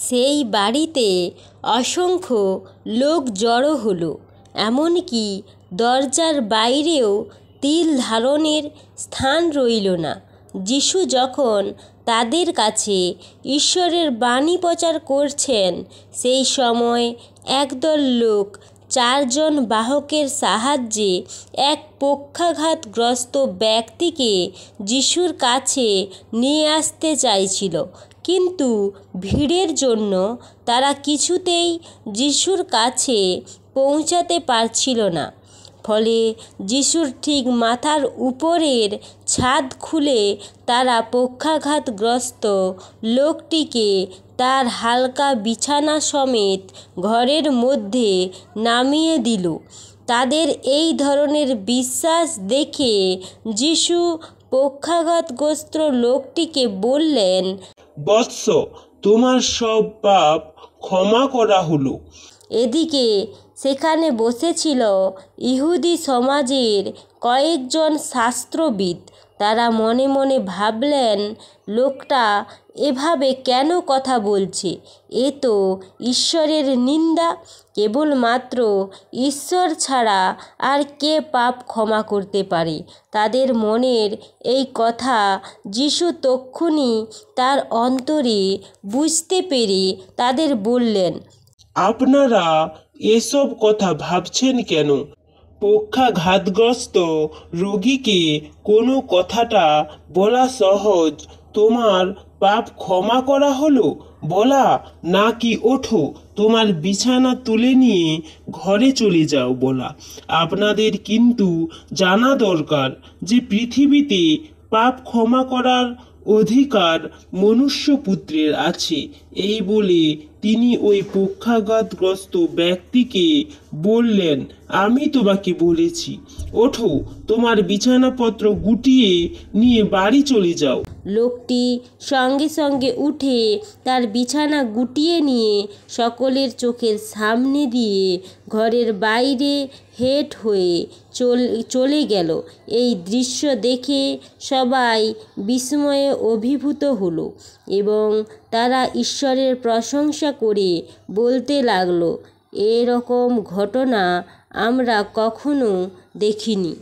সেই বাড়িতে অসংখ্য লোক জড়ো হলো, এমনকি দরজার বাইরেও তিল ধারণের স্থান রইল না। যিশু যখন তাদের কাছে ঈশ্বরের বাণী প্রচার করছেন, সেই সময় একদল লোক 4 জন বাহকের সাহায্যে এক পক্ষাঘাতগ্রস্ত ব্যক্তিকে যিশুর কাছে নিয়ে আসতে চাইছিল, কিন্তু ভিড়ের জন্য তারা কিছুতেই যিশুর কাছে পৌঁছাতে পারছিল না। ফলে যিশুর ঠিক মাথার উপরের ছাদ খুলে তারা পক্ষাঘাতগ্রস্ত লোকটিকে তার হালকা বিছানা সমেত ঘরের মধ্যে নামিয়ে দিল। তাদের এই ধরনের বিশ্বাস দেখে যিশু পক্ষাঘাতগ্রস্ত লোকটিকে বললেন, বৎস, তোমার সব পাপ ক্ষমা করা হলো। এদিকে সেখানে বসেছিল ইহুদি সমাজের কয়েকজন শাস্ত্রবিদ। তারা মনে মনে ভাবলেন, লোকটা এভাবে কেন কথা বলছে? এ তো ঈশ্বরের নিন্দা। কেবলমাত্র ঈশ্বর ছাড়া আর কে পাপ ক্ষমা করতে পারে? তাদের মনের এই কথা যিশু তক্ষুনি তার অন্তরে বুঝতে পেরে তাদের বললেন, আপনারা এসব কথা ভাবছেন কেন? পক্ষাঘাতগ্রস্ত রোগীকে কোনো কথাটা বলা সহজ, তোমার পাপ ক্ষমা করা হলো বলা, নাকি ওঠো, তোমার বিছানা তুলে নিয়ে ঘরে চলে যাও বলা? আপনাদের কিন্তু জানা দরকার যে পৃথিবীতে পাপ ক্ষমা করার অধিকার মনুষ্যপুত্রের আছে। এই বলে তিনি ওই পক্ষাঘাতগ্রস্ত ব্যক্তিকে বললেন, আমি তোমাকে বলেছি, ওঠো, তোমার বিছানাপত্র গুটিয়ে নিয়ে বাড়ি চলে যাও। লোকটি সঙ্গে সঙ্গে উঠে তার বিছানা গুটিয়ে নিয়ে সকলের চোখের সামনে দিয়ে ঘরের বাইরে হেঁট হয়ে চলে গেল। এই দৃশ্য দেখে সবাই বিস্ময়ে অভিভূত হলো এবং তারা ঈশ্বরের প্রশংসা করে বলতে লাগলো, এরকম ঘটনা আমরা কখনো দেখিনি।